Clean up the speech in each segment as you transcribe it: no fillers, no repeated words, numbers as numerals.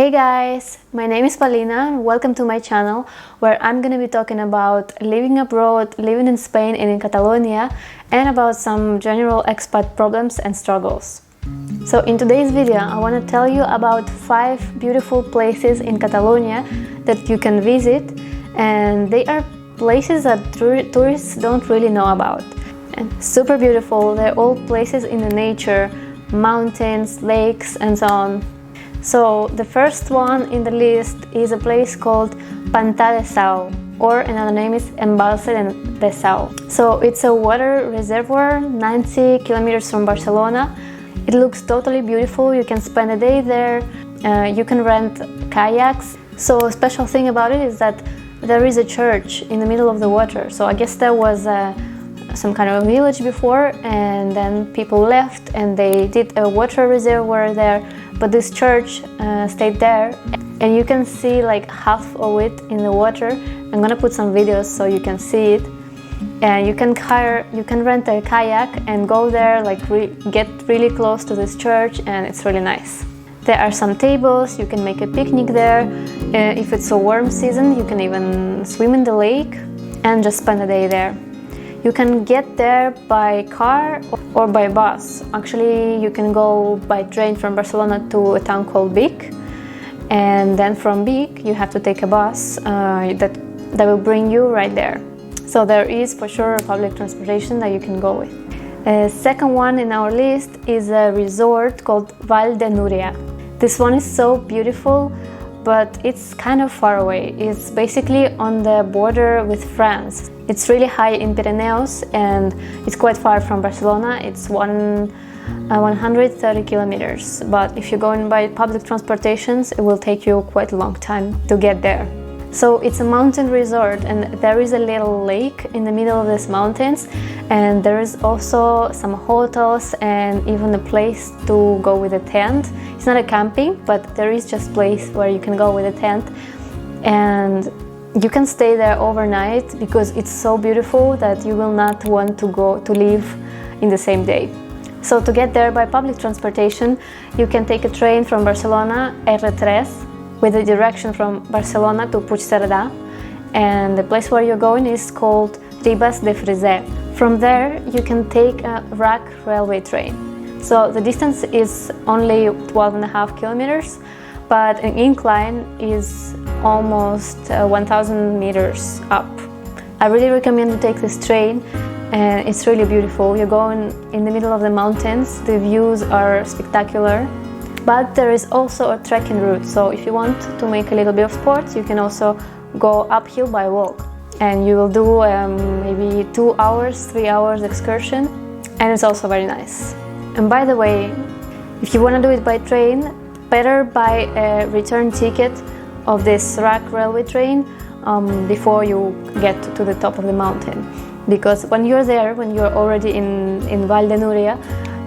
Hey guys, my name is Paulina and welcome to my channel where I'm gonna be talking about living abroad, living in Spain and in Catalonia, and about some general expat problems and struggles. So in today's video I want to tell you about 5 beautiful places in Catalonia that you can visit, and they are places that tourists don't really know about. And super beautiful, they're all places in the nature, mountains, lakes and so on. So the first one in the list is a place called Pantera South, or another name is Embalse de Sau. So it's a water reservoir 90 kilometers from Barcelona. It looks totally beautiful. You can spend a day there. You can rent kayaks. So a special thing about it is that there is a church in the middle of the water. So I guess there was some kind of a village before, and then people left and they did a water reservoir there, but this church stayed there, and you can see like half of it in the water. I'm gonna put some videos so you can see it, and you can rent a kayak and go there, like get really close to this church, and it's really nice. There are some tables, you can make a picnic there. If it's a warm season, you can even swim in the lake and just spend a day there. You can get there by car or by bus. Actually, you can go by train from Barcelona to a town called Vic, and then from Vic you have to take a bus that will bring you right there. So there is for sure public transportation that you can go with. Second one in our list is a resort called Val de Maria. This one is so beautiful, but it's kind of far away. It's basically on the border with France. It's really high in Pyrenees and it's quite far from Barcelona. It's 130 kilometers, but if you're going by public transportations, it will take you quite a long time to get there. So it's a mountain resort, and there is a little lake in the middle of these mountains, and there is also some hotels and even a place to go with a tent. It's not a camping, but there is just a place where you can go with a tent, and you can stay there overnight because it's so beautiful that you will not want to leave in the same day. So to get there by public transportation, you can take a train from Barcelona, R3, with a direction from Barcelona to Puigcerdà, and the place where you're going is called Ribes de Freser. From there you can take a RAC railway train. So the distance is only 12.5 kilometers, but an incline is almost 1,000 meters up. I really recommend you take this train, and it's really beautiful. You're going in the middle of the mountains, the views are spectacular. But there is also a trekking route, so if you want to make a little bit of sports, you can also go uphill by walk, and you will do maybe 2 hours, 3 hours excursion, and it's also very nice. And by the way, if you want to do it by train, better buy a return ticket of this RAC railway train before you get to the top of the mountain, because when you're there, when you're already in Val de Maria,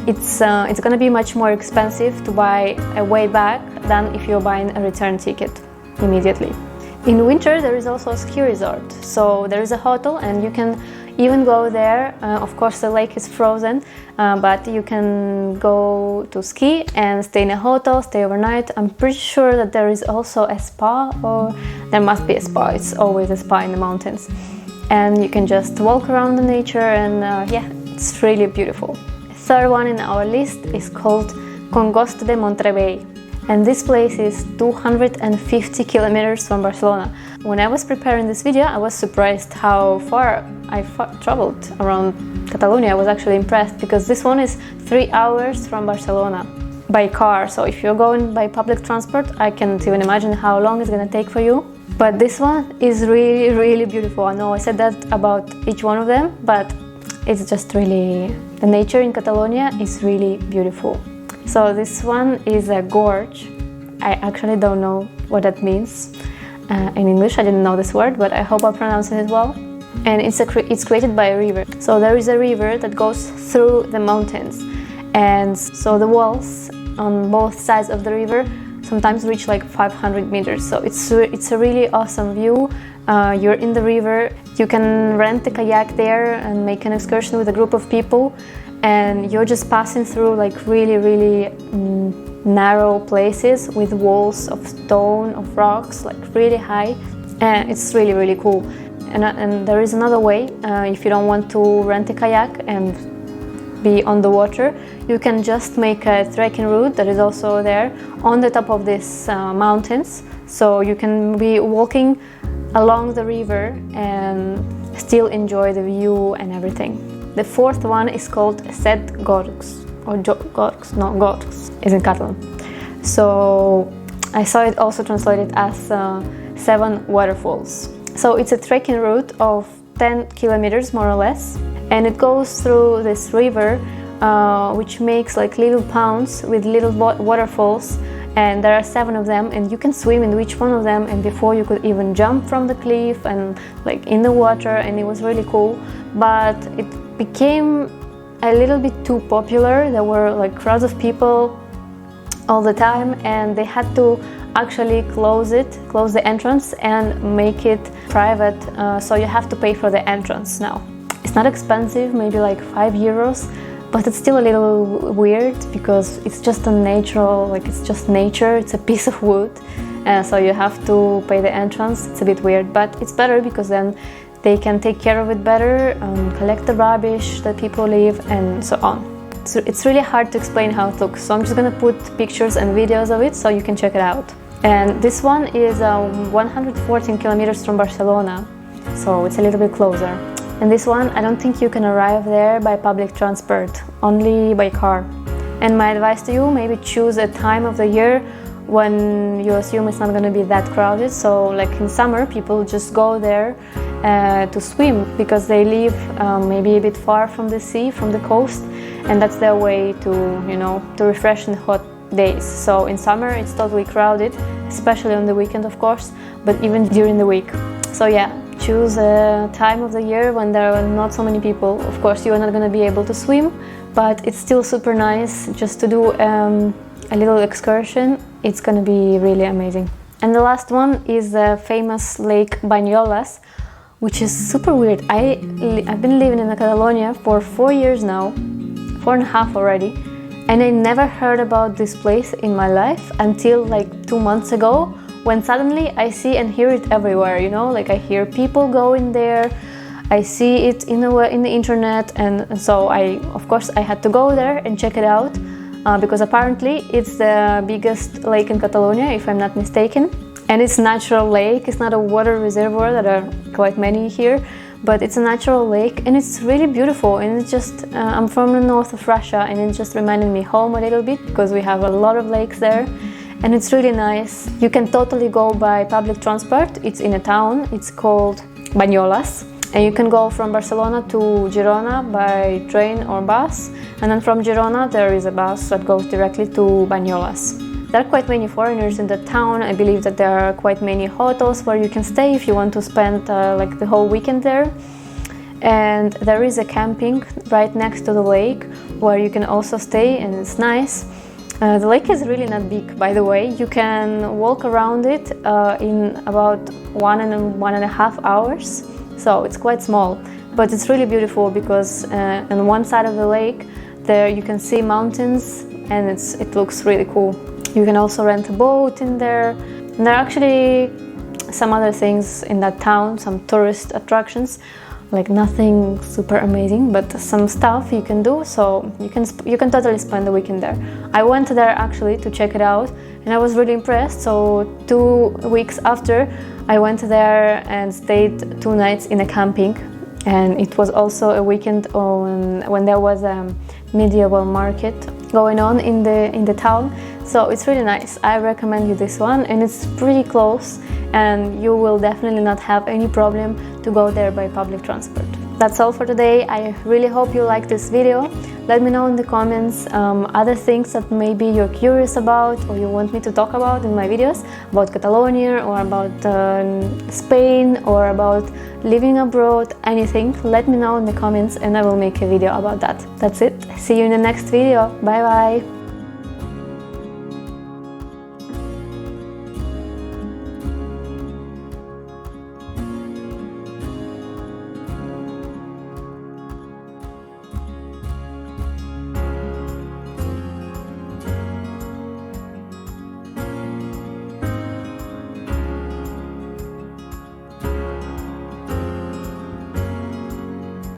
it's going to be much more expensive to buy a way back than if you're buying a return ticket immediately. In winter there is also a ski resort, so there is a hotel and you can even go there. Of course the lake is frozen, but you can go to ski and stay in a hotel, stay overnight. I'm pretty sure that there is also a spa, or there must be a spa, it's always a spa in the mountains. And you can just walk around the nature, and yeah, it's really beautiful. Third one in our list is called Congost de Montrebei, and this place is 250 kilometers from Barcelona. When I was preparing this video, I was surprised how far I traveled around Catalonia. I was actually impressed because this one is 3 hours from Barcelona by car. So if you're going by public transport, I can't even imagine how long it's going to take for you. But this one is really, really beautiful. I know I said that about each one of them, but it's just really, the nature in Catalonia is really beautiful. So this one is a gorge. I actually don't know what that means. In English I didn't know this word, but I hope I pronounced it well. And it's created by a river. So there is a river that goes through the mountains. And so the walls on both sides of the river sometimes reach like 500 meters. So it's a really awesome view. You're in the river, you can rent a kayak there and make an excursion with a group of people, and you're just passing through like really narrow places with walls of stone, of rocks, like really high. And it's really, really cool. And there is another way, if you don't want to rent a kayak and be on the water, you can just make a trekking route that is also there on the top of these mountains. So you can be walking along the river and still enjoy the view and everything. The fourth one is called Set Gorgs, or Gorgs, no, Gorgs is in Catalan. So I saw it also translated as 7 waterfalls. So it's a trekking route of 10 kilometers more or less, and it goes through this river which makes like little ponds with little waterfalls, and there are 7 of them, and you can swim in each one of them, and before you could even jump from the cliff and like in the water, and it was really cool. But it became a little bit too popular. There were like crowds of people all the time, and they had to actually close the entrance and make it private, so you have to pay for the entrance now. It's not expensive, maybe like 5 euros, but it's still a little weird because it's just a natural, like it's just nature, it's a piece of wood, so you have to pay the entrance. It's a bit weird, but it's better because then they can take care of it better, collect the rubbish that people leave and so on. So it's really hard to explain how it looks, so I'm just gonna put pictures and videos of it so you can check it out. And this one is 114 kilometers from Barcelona, so it's a little bit closer. And this one, I don't think you can arrive there by public transport, only by car. And my advice to you, maybe choose a time of the year when you assume it's not going to be that crowded. So like in summer, people just go there to swim because they live maybe a bit far from the sea, from the coast, and that's their way to, you know, to refresh in hot days. So in summer it's totally crowded, especially on the weekend of course, but even during the week. So yeah, choose a time of the year when there are not so many people. Of course you are not going to be able to swim, but it's still super nice just to do a little excursion. It's going to be really amazing. And the last one is the famous lake Banyoles, which is super weird. I've been living in Catalonia for 4 years now, 4.5 already, and I never heard about this place in my life until like 2 months ago, when suddenly I see and hear it everywhere, you know, like I hear people going there, I see it in the internet, and so of course I had to go there and check it out, because apparently it's the biggest lake in Catalonia, if I'm not mistaken, and it's a natural lake. It's not a water reservoir, that are quite many here, but it's a natural lake, and it's really beautiful. And it's just I'm from the north of Russia, and it just reminded me home a little bit because we have a lot of lakes there, and it's really nice. You can totally go by public transport. It's in a town, it's called Banyoles, and you can go from Barcelona to Girona by train or bus, and then from Girona there is a bus that goes directly to Banyoles. There are quite many foreigners in the town. I believe that there are quite many hotels where you can stay if you want to spend like the whole weekend there. And there is a camping right next to the lake where you can also stay, and it's nice. The lake is really not big, by the way. You can walk around it in about 1.5 hours, so it's quite small, but it's really beautiful because on one side of the lake there you can see mountains, and it looks really cool. You can also rent a boat in there, and there are actually some other things in that town, some tourist attractions, like nothing super amazing, but some stuff you can do, so you can totally spend the weekend there. I went there actually to check it out, and I was really impressed. So 2 weeks after, I went there and stayed 2 nights in a camping, and it was also a weekend when there was a medieval market going on in the town. So it's really nice. I recommend you this one, and it's pretty close, and you will definitely not have any problem to go there by public transport. That's all for today. I really hope you liked this video. Let me know in the comments other things that maybe you're curious about or you want me to talk about in my videos, about Catalonia or about Spain or about living abroad, anything. Let me know in the comments and I will make a video about that. That's it. See you in the next video. Bye bye.